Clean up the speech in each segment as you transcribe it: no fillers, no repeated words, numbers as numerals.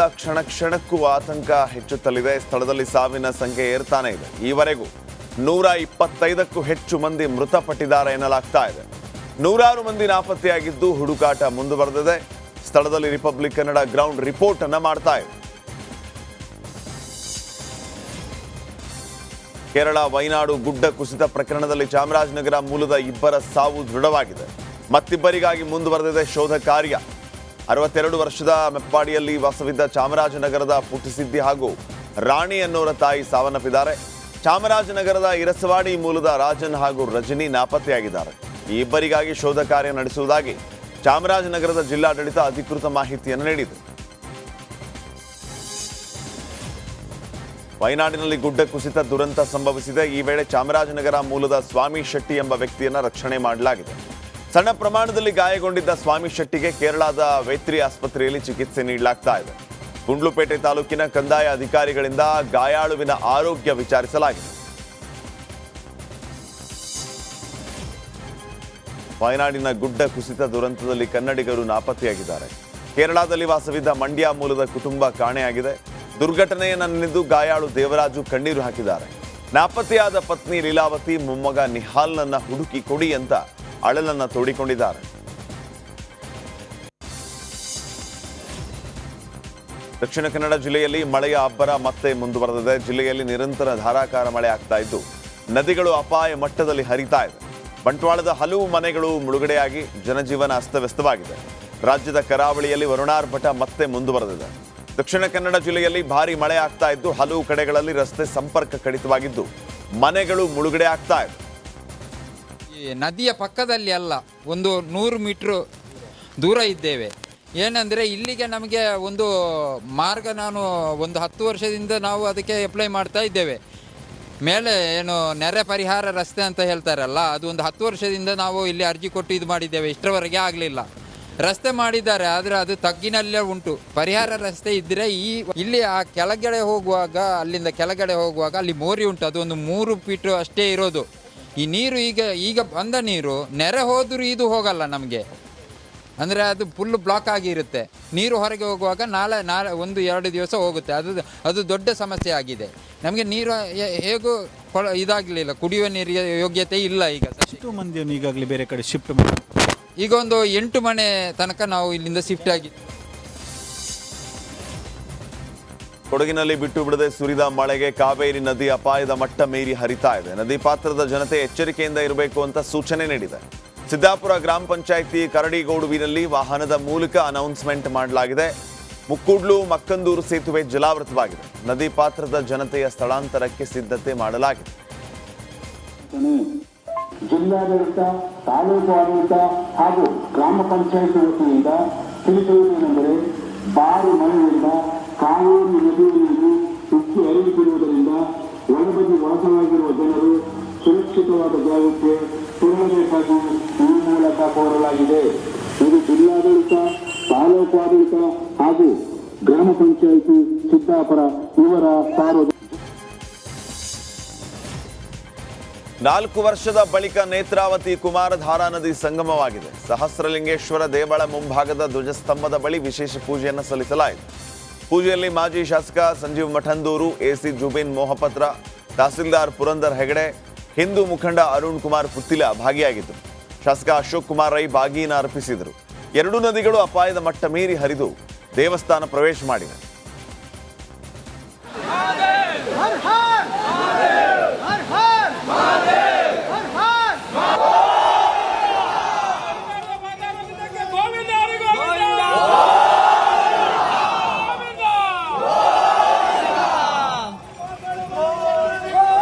ಕ್ಷಣ ಕ್ಷಣಕ್ಕೂ ಆತಂಕ ಹೆಚ್ಚುತ್ತಲಿದೆ. ಸ್ಥಳದಲ್ಲಿ ಸಾವಿನ ಸಂಖ್ಯೆ ಏರ್ತಾನೆ ಇದೆ. ಈವರೆಗೂ 125ಕ್ಕೂ ಹೆಚ್ಚು ಮಂದಿ ಮೃತಪಟ್ಟಿದ್ದಾರೆ ಎನ್ನಲಾಗ್ತಾ ಇದೆ. ನೂರಾರು ಮಂದಿ ನಾಪತ್ತೆಯಾಗಿದ್ದು ಹುಡುಕಾಟ ಮುಂದುವರೆದಿದೆ. ಸ್ಥಳದಲ್ಲಿ ರಿಪಬ್ಲಿಕ್ ಕನ್ನಡ ಗ್ರೌಂಡ್ ರಿಪೋರ್ಟ್ ಅನ್ನ ಮಾಡ್ತಾ ಇದೆ. ಕೇರಳ ವೈನಾಡು ಗುಡ್ಡ ಕುಸಿತ ಪ್ರಕರಣದಲ್ಲಿ ಚಾಮರಾಜನಗರ ಮೂಲದ ಇಬ್ಬರ ಸಾವು ದೃಢವಾಗಿದೆ. ಮತ್ತಿಬ್ಬರಿಗಾಗಿ ಮುಂದುವರೆದಿದೆ ಶೋಧ ಕಾರ್ಯ. 62 ವರ್ಷದ ಮೆಪ್ಪಾಡಿಯಲ್ಲಿ ವಾಸವಿದ್ದ ಚಾಮರಾಜನಗರದ ಪುಟ್ಟಸಿದ್ದಿ ಹಾಗೂ ರಾಣಿ ಅನ್ನೋರ ತಾಯಿ ಸಾವನ್ನಪ್ಪಿದ್ದಾರೆ. ಚಾಮರಾಜನಗರದ ಇರಸವಾಡಿ ಮೂಲದ ರಾಜನ್ ಹಾಗೂ ರಜನಿ ನಾಪತ್ತೆಯಾಗಿದ್ದಾರೆ. ಈ ಇಬ್ಬರಿಗಾಗಿ ಶೋಧ ಕಾರ್ಯ ನಡೆಸುವುದಾಗಿ ಚಾಮರಾಜನಗರದ ಜಿಲ್ಲಾಡಳಿತ ಅಧಿಕೃತ ಮಾಹಿತಿಯನ್ನು ನೀಡಿದೆ. ವಯನಾಡಿನಲ್ಲಿ ಗುಡ್ಡ ಕುಸಿತ ದುರಂತ ಸಂಭವಿಸಿದೆ. ಈ ವೇಳೆ ಚಾಮರಾಜನಗರ ಮೂಲದ ಸ್ವಾಮಿ ಶೆಟ್ಟಿ ಎಂಬ ವ್ಯಕ್ತಿಯನ್ನು ರಕ್ಷಣೆ ಮಾಡಲಾಗಿದೆ. ಸಣ್ಣ ಪ್ರಮಾಣದಲ್ಲಿ ಗಾಯಗೊಂಡಿದ್ದ ಸ್ವಾಮಿ ಶೆಟ್ಟಿಗೆ ಕೇರಳದ ವೇತ್ರಿ ಆಸ್ಪತ್ರೆಯಲ್ಲಿ ಚಿಕಿತ್ಸೆ ನೀಡಲಾಗ್ತಾ ಇದೆ. ಗುಂಡ್ಲುಪೇಟೆ ತಾಲೂಕಿನ ಕಂದಾಯ ಅಧಿಕಾರಿಗಳಿಂದ ಗಾಯಾಳುವಿನ ಆರೋಗ್ಯ ವಿಚಾರಿಸಲಾಗಿದೆ. ವಯನಾಡಿನ ಗುಡ್ಡ ಕುಸಿತ ದುರಂತದಲ್ಲಿ ಕನ್ನಡಿಗರು ನಾಪತ್ತೆಯಾಗಿದ್ದಾರೆ. ಕೇರಳದಲ್ಲಿ ವಾಸವಿದ್ದ ಮಂಡ್ಯ ಮೂಲದ ಕುಟುಂಬ ಕಾಣೆಯಾಗಿದೆ. ದುರ್ಘಟನೆಯನ್ನು ನೆನೆದು ಗಾಯಾಳು ದೇವರಾಜು ಕಣ್ಣೀರು ಹಾಕಿದ್ದಾರೆ. ನಾಪತ್ತೆಯಾದ ಪತ್ನಿ ಲೀಲಾವತಿ ಮೊಮ್ಮಗ ನಿಹಾಲ್ನನ್ನ ಹುಡುಕಿ ಕೊಡಿ ಅಂತ ಅಳಲನ್ನ ತೋಡಿಕೊಂಡಿದ್ದಾರೆ. ದಕ್ಷಿಣ ಕನ್ನಡ ಜಿಲ್ಲೆಯಲ್ಲಿ ಮಳೆಯ ಅಬ್ಬರ ಮತ್ತೆ ಮುಂದುವರೆದಿದೆ. ಜಿಲ್ಲೆಯಲ್ಲಿ ನಿರಂತರ ಧಾರಾಕಾರ ಮಳೆ ಆಗ್ತಾ ಇದ್ದು ನದಿಗಳು ಅಪಾಯ ಮಟ್ಟದಲ್ಲಿ ಹರಿತಾ ಇದೆ. ಬಂಟ್ವಾಳದ ಹಲವು ಮನೆಗಳು ಮುಳುಗಡೆಯಾಗಿ ಜನಜೀವನ ಅಸ್ತವ್ಯಸ್ತವಾಗಿದೆ. ರಾಜ್ಯದ ಕರಾವಳಿಯಲ್ಲಿ ವರುಣಾರ್ಭಟ ಮತ್ತೆ ಮುಂದುವರೆದಿದೆ. ದಕ್ಷಿಣ ಕನ್ನಡ ಜಿಲ್ಲೆಯಲ್ಲಿ ಭಾರಿ ಮಳೆ ಆಗ್ತಾ ಇದ್ದು ಹಲವು ಕಡೆಗಳಲ್ಲಿ ರಸ್ತೆ ಸಂಪರ್ಕ ಕಡಿತವಾಗಿದ್ದು ಮನೆಗಳು ಮುಳುಗಡೆ ಆಗ್ತಾ ಇದೆ. ನದಿಯ ಪಕ್ಕದಲ್ಲಿ ಅಲ್ಲ, ಒಂದು 100 ಮೀಟ್ರ್ ದೂರ ಇದ್ದೇವೆ. ಏನಂದರೆ ಇಲ್ಲಿಗೆ ನಮಗೆ ಒಂದು ಮಾರ್ಗ, ನಾನು ಒಂದು 10 ವರ್ಷದಿಂದ ನಾವು ಅದಕ್ಕೆ ಅಪ್ಲೈ ಮಾಡ್ತಾ ಇದ್ದೇವೆ. ಮೇಲೆ ಏನು ನೆರೆ ಪರಿಹಾರ ರಸ್ತೆ ಅಂತ ಹೇಳ್ತಾರಲ್ಲ, ಅದು ಒಂದು 10 ವರ್ಷದಿಂದ ನಾವು ಇಲ್ಲಿ ಅರ್ಜಿ ಕೊಟ್ಟು ಇದು ಮಾಡಿದ್ದೇವೆ. ಇಷ್ಟರವರೆಗೆ ಆಗಲಿಲ್ಲ. ರಸ್ತೆ ಮಾಡಿದ್ದಾರೆ, ಆದರೆ ಅದು ತಗ್ಗಿನಲ್ಲೇ ಉಂಟು. ಪರಿಹಾರ ರಸ್ತೆ ಇದ್ದರೆ ಇಲ್ಲಿ ಆ ಕೆಳಗಡೆ ಹೋಗುವಾಗ, ಅಲ್ಲಿಂದ ಕೆಳಗಡೆ ಹೋಗುವಾಗ ಅಲ್ಲಿ ಮೋರಿ ಉಂಟು, ಅದು ಒಂದು 3 ಫೀಟ್ ಅಷ್ಟೇ ಇರೋದು. ಈ ನೀರು ಈಗ ಬಂದ ನೀರು ನೆರೆ ಹೋದರೂ ಇದು ಹೋಗಲ್ಲ ನಮಗೆ, ಅಂದರೆ ಅದು ಫುಲ್ ಬ್ಲಾಕ್ ಆಗಿರುತ್ತೆ. ನೀರು ಹೊರಗೆ ಹೋಗುವಾಗ ನಾಳೆ 1-2 ದಿವಸ ಹೋಗುತ್ತೆ. ಅದು ದೊಡ್ಡ ಸಮಸ್ಯೆ ಆಗಿದೆ ನಮಗೆ. ನೀರು ಹೇಗೂ ಇದಾಗಲಿಲ್ಲ, ಕುಡಿಯುವ ನೀರಿಗೆ ಯೋಗ್ಯತೆ ಇಲ್ಲ. ಈಗ ಎಷ್ಟು ಮಂದಿಯನ್ನು ಈಗಾಗಲೇ ಬೇರೆ ಕಡೆ ಶಿಫ್ಟ್ ಮಾಡಿ, ಈಗ ಒಂದು 8 ಮನೆ ತನಕ ನಾವು ಇಲ್ಲಿಂದ ಶಿಫ್ಟ್ ಆಗಿ. ಕೊಡಗಿನಲ್ಲಿ ಬಿಟ್ಟು ಬಿಡದೆ ಸುರಿದ ಮಳೆಗೆ ಕಾವೇರಿ ನದಿ ಅಪಾಯದ ಮಟ್ಟ ಮೀರಿ ಹರಿತಾ ಇದೆ. ನದಿ ಪಾತ್ರದ ಜನತೆ ಎಚ್ಚರಿಕೆಯಿಂದ ಇರಬೇಕು ಅಂತ ಸೂಚನೆ ನೀಡಿದೆ. ಸಿದ್ದಾಪುರ ಗ್ರಾಮ ಪಂಚಾಯಿತಿ ಕರಡಿಗೋಡುವಿನಲ್ಲಿ ವಾಹನದ ಮೂಲಕ ಅನೌನ್ಸ್ಮೆಂಟ್ ಮಾಡಲಾಗಿದೆ. ಮುಕ್ಕುಡ್ಲು ಮಕ್ಕಂದೂರು ಸೇತುವೆ ಜಲಾವೃತವಾಗಿದೆ. ನದಿ ಪಾತ್ರದ ಜನತೆಯ ಸ್ಥಳಾಂತರಕ್ಕೆ ಸಿದ್ಧತೆ ಮಾಡಲಾಗಿದೆ. ಜಿಲ್ಲಾಡಳಿತ, ತಾಲೂಕು ಆಡಳಿತ ಹಾಗೂ ಗ್ರಾಮ ಪಂಚಾಯಿತಿ ವತಿಯಿಂದ ತಿಳಿಸುವುದೇನೆಂದರೆ, ಭಾರಿ ಮಳೆಯಿಂದ ಕಾವೇರಿ ನದಿಯ ನೀರು ಉಕ್ಕಿ ಹರಿಯುತ್ತಿರುವುದರಿಂದ ಒಳಬದಿ ವಾಸವಾಗಿರುವ ಜನರು ಸುರಕ್ಷಿತವಾದ ಜಾಗಕ್ಕೆ ತೆರಳಬೇಕಾಗಿ ಈ ಮೂಲಕ ಕೋರಲಾಗಿದೆ. ಇದು ಜಿಲ್ಲಾಡಳಿತ, ತಾಲೂಕು ಆಡಳಿತ ಹಾಗೂ ಗ್ರಾಮ ಪಂಚಾಯಿತಿ ಸಿದ್ದಾಪುರ ಇವರ ಸಾರ್ವಜನಿಕ. 4 ವರ್ಷದ ಬಳಿಕ ನೇತ್ರಾವತಿ ಕುಮಾರಧಾರಾ ನದಿ ಸಂಗಮವಾಗಿದೆ. ಸಹಸ್ರಲಿಂಗೇಶ್ವರ ದೇವಳ ಮುಂಭಾಗದ ಧ್ವಜಸ್ತಂಭದ ಬಳಿ ವಿಶೇಷ ಪೂಜೆಯನ್ನು ಸಲ್ಲಿಸಲಾಯಿತು. ಪೂಜೆಯಲ್ಲಿ ಮಾಜಿ ಶಾಸಕ ಸಂಜೀವ್ ಮಠಂದೂರು, ಎಸಿ ಜುಬೇನ್ ಮೊಹಪತ್ರ, ತಹಸೀಲ್ದಾರ್ ಪುರಂದರ್ ಹೆಗಡೆ, ಹಿಂದೂ ಮುಖಂಡ ಅರುಣ್ ಕುಮಾರ್ ಪುತ್ತಿಲ ಭಾಗಿಯಾಗಿದ್ದರು. ಶಾಸಕ ಅಶೋಕ್ ಕುಮಾರ್ ರೈ ಬಾಗಿನ ಅರ್ಪಿಸಿದರು. 2 ನದಿಗಳು ಅಪಾಯದ ಮಟ್ಟ ಮೀರಿ ಹರಿದು ದೇವಸ್ಥಾನ ಪ್ರವೇಶ ಮಾಡಿವೆ.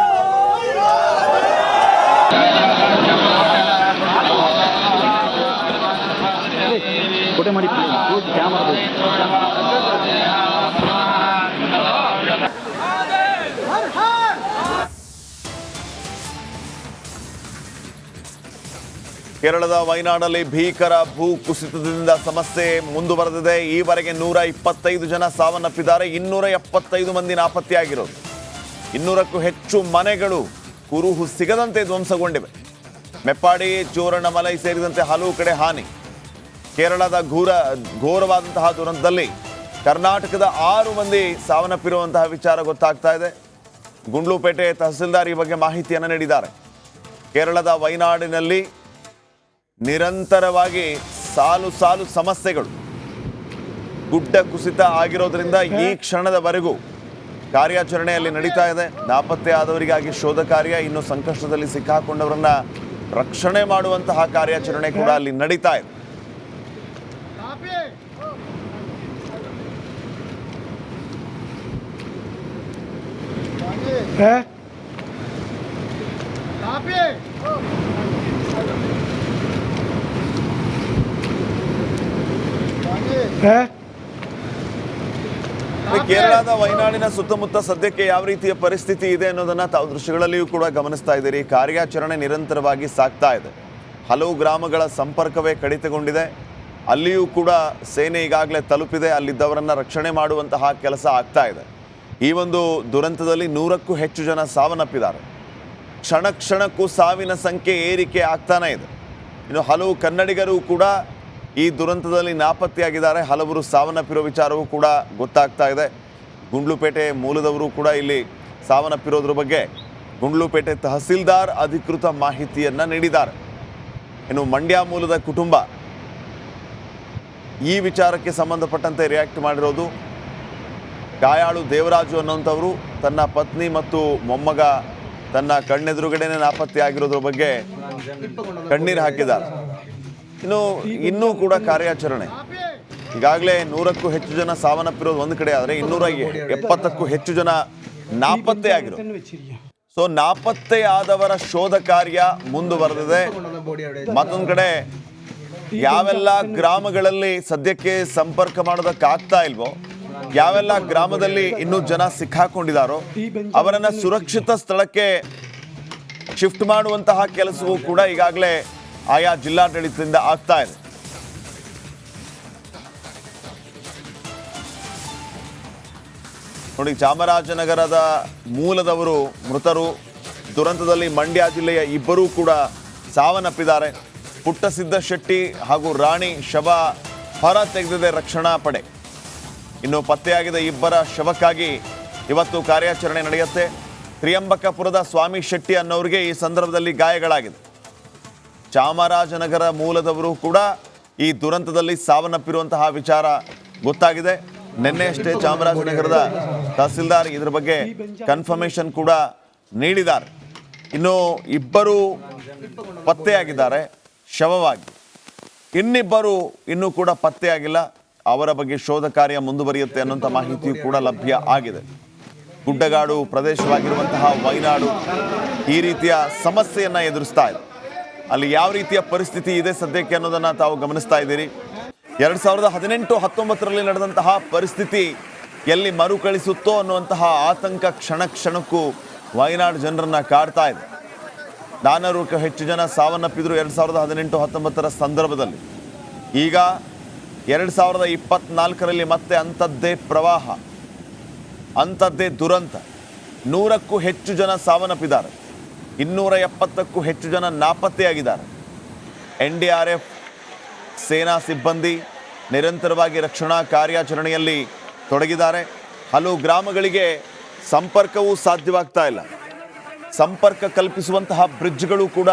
ಕೇರಳದ ವಯನಾಡಲ್ಲಿ ಭೀಕರ ಭೂ ಕುಸಿತದಿಂದ ಸಮಸ್ಯೆ ಮುಂದುವರೆದಿದೆ. ಈವರೆಗೆ 125 ಜನ ಸಾವನ್ನಪ್ಪಿದ್ದಾರೆ. 275 ಮಂದಿ ನಾಪತ್ತೆಯಾಗಿರೋದು. 200ಕ್ಕೂ ಹೆಚ್ಚು ಮನೆಗಳು ಕುರುಹು ಸಿಗದಂತೆ ಧ್ವಂಸಗೊಂಡಿವೆ. ಮೆಪ್ಪಾಡಿ, ಚೋರಣಮಲೈ ಸೇರಿದಂತೆ ಹಲವು ಕಡೆ ಹಾನಿ. ಕೇರಳದ ಘೋರವಾದಂತಹ ದುರಂತದಲ್ಲಿ ಕರ್ನಾಟಕದ 6 ಮಂದಿ ಸಾವನ್ನಪ್ಪಿರುವಂತಹ ವಿಚಾರ ಗೊತ್ತಾಗ್ತಾ ಇದೆ. ಗುಂಡ್ಲುಪೇಟೆ ತಹಸೀಲ್ದಾರ್ ಈ ಬಗ್ಗೆ ಮಾಹಿತಿಯನ್ನು ನೀಡಿದ್ದಾರೆ. ಕೇರಳದ ವಯನಾಡಿನಲ್ಲಿ ನಿರಂತರವಾಗಿ ಸಾಲು ಸಮಸ್ಯೆಗಳು, ಗುಡ್ಡ ಕುಸಿತ ಆಗಿರೋದ್ರಿಂದ ಈ ಕ್ಷಣದವರೆಗೂ ಕಾರ್ಯಾಚರಣೆಯಲ್ಲಿ ನಡೀತಾ ಇದೆ. ನಾಪತ್ತೆ ಆದವರಿಗಾಗಿ ಶೋಧ ಕಾರ್ಯ, ಇನ್ನು ಸಂಕಷ್ಟದಲ್ಲಿ ಸಿಕ್ಕಾಕೊಂಡವರನ್ನ ರಕ್ಷಣೆ ಮಾಡುವಂತಹ ಕಾರ್ಯಾಚರಣೆ ಕೂಡ ಅಲ್ಲಿ ನಡೀತಾ ಇದೆ. ಕೇರಳದ ವಯನಾಡಿನ ಸುತ್ತಮುತ್ತ ಸದ್ಯಕ್ಕೆ ಯಾವ ರೀತಿಯ ಪರಿಸ್ಥಿತಿ ಇದೆ ಅನ್ನೋದನ್ನ ತಾವು ದೃಶ್ಯಗಳಲ್ಲಿಯೂ ಕೂಡ ಗಮನಿಸ್ತಾ ಇದ್ದೀರಿ. ಕಾರ್ಯಾಚರಣೆ ನಿರಂತರವಾಗಿ ಸಾಗ್ತಾ ಇದೆ. ಹಲವು ಗ್ರಾಮಗಳ ಸಂಪರ್ಕವೇ ಕಡಿತಗೊಂಡಿದೆ. ಅಲ್ಲಿಯೂ ಕೂಡ ಸೇನೆ ಈಗಾಗಲೇ ತಲುಪಿದೆ. ಅಲ್ಲಿದ್ದವರನ್ನ ರಕ್ಷಣೆ ಮಾಡುವಂತಹ ಕೆಲಸ ಆಗ್ತಾ ಇದೆ. ಈ ಒಂದು ದುರಂತದಲ್ಲಿ 100ಕ್ಕೂ ಹೆಚ್ಚು ಜನ ಸಾವನ್ನಪ್ಪಿದ್ದಾರೆ. ಕ್ಷಣ ಕ್ಷಣಕ್ಕೂ ಸಾವಿನ ಸಂಖ್ಯೆ ಏರಿಕೆ ಆಗ್ತಾನೆ ಇದೆ. ಇನ್ನು ಹಲವು ಕನ್ನಡಿಗರು ಕೂಡ ಈ ದುರಂತದಲ್ಲಿ ನಾಪತ್ತೆಯಾಗಿದ್ದಾರೆ. ಹಲವರು ಸಾವನ್ನಪ್ಪಿರೋ ವಿಚಾರವೂ ಕೂಡ ಗೊತ್ತಾಗ್ತಾ ಇದೆ. ಗುಂಡ್ಲುಪೇಟೆ ಮೂಲದವರು ಕೂಡ ಇಲ್ಲಿ ಸಾವನ್ನಪ್ಪಿರೋದ್ರ ಬಗ್ಗೆ ಗುಂಡ್ಲುಪೇಟೆ ತಹಸೀಲ್ದಾರ್ ಅಧಿಕೃತ ಮಾಹಿತಿಯನ್ನು ನೀಡಿದ್ದಾರೆ. ಇನ್ನು ಮಂಡ್ಯ ಮೂಲದ ಕುಟುಂಬ ಈ ವಿಚಾರಕ್ಕೆ ಸಂಬಂಧಪಟ್ಟಂತೆ ರಿಯಾಕ್ಟ್ ಮಾಡಿರೋದು. ಗಾಯಾಳು ದೇವರಾಜು ಅನ್ನೋಂಥವರು ತನ್ನ ಪತ್ನಿ ಮತ್ತು ಮೊಮ್ಮಗ ತನ್ನ ಕಣ್ಣೆದುರುಗಡೆನೇ ನಾಪತ್ತೆಯಾಗಿರೋದ್ರ ಬಗ್ಗೆ ಕಣ್ಣೀರು ಹಾಕಿದ್ದಾರೆ. ಇನ್ನೂ ಕೂಡ ಕಾರ್ಯಾಚರಣೆ, ಈಗಾಗಲೇ 100ಕ್ಕೂ ಹೆಚ್ಚು ಜನ ಸಾವನ್ನಪ್ಪಿರೋದು ಒಂದು ಕಡೆ ಆದರೆ 270ಕ್ಕೂ ಹೆಚ್ಚು ಜನ ನಾಪತ್ತೆ ಆಗಿರೋದು. ಸೊ ನಾಪತ್ತೆಯಾದವರ ಶೋಧ ಕಾರ್ಯ ಮುಂದುವರೆದಿದೆ. ಮತ್ತೊಂದು ಕಡೆ ಯಾವೆಲ್ಲ ಗ್ರಾಮಗಳಲ್ಲಿ ಸದ್ಯಕ್ಕೆ ಸಂಪರ್ಕ ಮಾಡೋದಕ್ಕಾಗ್ತಾ ಇಲ್ವೋ, ಯಾವೆಲ್ಲ ಗ್ರಾಮದಲ್ಲಿ ಇನ್ನೂ ಜನ ಸಿಕ್ಕಾಕೊಂಡಿದ್ದಾರೋ ಅವರನ್ನ ಸುರಕ್ಷಿತ ಸ್ಥಳಕ್ಕೆ ಶಿಫ್ಟ್ ಮಾಡುವಂತಹ ಕೆಲಸವೂ ಕೂಡ ಈಗಾಗಲೇ ಆಯಾ ಜಿಲ್ಲಾಡಳಿತದಿಂದ ಆಗ್ತಾ ಇದೆ. ನೋಡಿ, ಚಾಮರಾಜನಗರದ ಮೂಲದವರು ಮೃತರು. ದುರಂತದಲ್ಲಿ ಮಂಡ್ಯ ಜಿಲ್ಲೆಯ 2 ಕೂಡ ಸಾವನ್ನಪ್ಪಿದ್ದಾರೆ. ಪುಟ್ಟಸಿದ್ದ ಶೆಟ್ಟಿ ಹಾಗೂ ರಾಣಿ ಶವ ಹೊರ ತೆಗೆದಿದೆ ರಕ್ಷಣಾ ಪಡೆ. ಇನ್ನು ಪತ್ತೆಯಾಗಿದ್ದ 2 ಶವಕ್ಕಾಗಿ ಇವತ್ತು ಕಾರ್ಯಾಚರಣೆ ನಡೆಯುತ್ತೆ. ತ್ರಿಯಂಬಕಪುರದ ಸ್ವಾಮಿ ಶೆಟ್ಟಿ ಅನ್ನೋರಿಗೆ ಈ ಸಂದರ್ಭದಲ್ಲಿ ಗಾಯಗಳಾಗಿದೆ. ಚಾಮರಾಜನಗರ ಮೂಲದವರು ಕೂಡ ಈ ದುರಂತದಲ್ಲಿ ಸಾವನ್ನಪ್ಪಿರುವಂತಹ ವಿಚಾರ ಗೊತ್ತಾಗಿದೆ. ನಿನ್ನೆಯಷ್ಟೇ ಚಾಮರಾಜನಗರದ ತಹಸೀಲ್ದಾರ್ ಇದರ ಬಗ್ಗೆ ಕನ್ಫರ್ಮೇಷನ್ ಕೂಡ ನೀಡಿದ್ದಾರೆ. ಇನ್ನು 2 ಪತ್ತೆಯಾಗಿದ್ದಾರೆ ಶವವಾಗಿ. ಇನ್ನಿಬ್ಬರು ಇನ್ನೂ ಕೂಡ ಪತ್ತೆಯಾಗಿಲ್ಲ. ಅವರ ಬಗ್ಗೆ ಶೋಧ ಕಾರ್ಯ ಮುಂದುವರಿಯುತ್ತೆ ಅನ್ನುವಂಥ ಮಾಹಿತಿಯೂ ಕೂಡ ಲಭ್ಯ ಆಗಿದೆ. ಗುಡ್ಡಗಾಡು ಪ್ರದೇಶವಾಗಿರುವಂತಹ ವಯನಾಡು ಈ ರೀತಿಯ ಸಮಸ್ಯೆಯನ್ನು ಎದುರಿಸ್ತಾ ಇದೆ. ಅಲ್ಲಿ ಯಾವ ರೀತಿಯ ಪರಿಸ್ಥಿತಿ ಇದೆ ಸದ್ಯಕ್ಕೆ ಅನ್ನೋದನ್ನು ತಾವು ಗಮನಿಸ್ತಾ ಇದ್ದೀರಿ. 2018-19ರಲ್ಲಿ ನಡೆದಂತಹ ಪರಿಸ್ಥಿತಿ ಎಲ್ಲಿ ಮರುಕಳಿಸುತ್ತೋ ಅನ್ನುವಂತಹ ಆತಂಕ ಕ್ಷಣ ಕ್ಷಣಕ್ಕೂ ವಯನಾಡು ಜನರನ್ನ ಕಾಡ್ತಾ ಇದೆ. 400ಕ್ಕೂ ಹೆಚ್ಚು ಜನ ಸಾವನ್ನಪ್ಪಿದ್ರು 2018-19ರ ಸಂದರ್ಭದಲ್ಲಿ. ಈಗ 2024ರಲ್ಲಿ ಮತ್ತೆ ಅಂಥದ್ದೇ ಪ್ರವಾಹ, ಅಂಥದ್ದೇ ದುರಂತ. 100ಕ್ಕೂ ಹೆಚ್ಚು ಜನ ಸಾವನ್ನಪ್ಪಿದ್ದಾರೆ. 270ಕ್ಕೂ ಹೆಚ್ಚು ಜನ ನಾಪತ್ತೆಯಾಗಿದ್ದಾರೆ. NDRF ಸೇನಾ ಸಿಬ್ಬಂದಿ ನಿರಂತರವಾಗಿ ರಕ್ಷಣಾ ಕಾರ್ಯಾಚರಣೆಯಲ್ಲಿ ತೊಡಗಿದ್ದಾರೆ. ಹಲವು ಗ್ರಾಮಗಳಿಗೆ ಸಂಪರ್ಕವೂ ಸಾಧ್ಯವಾಗ್ತಾ ಇಲ್ಲ. ಸಂಪರ್ಕ ಕಲ್ಪಿಸುವಂತಹ ಬ್ರಿಡ್ಜ್ಗಳು ಕೂಡ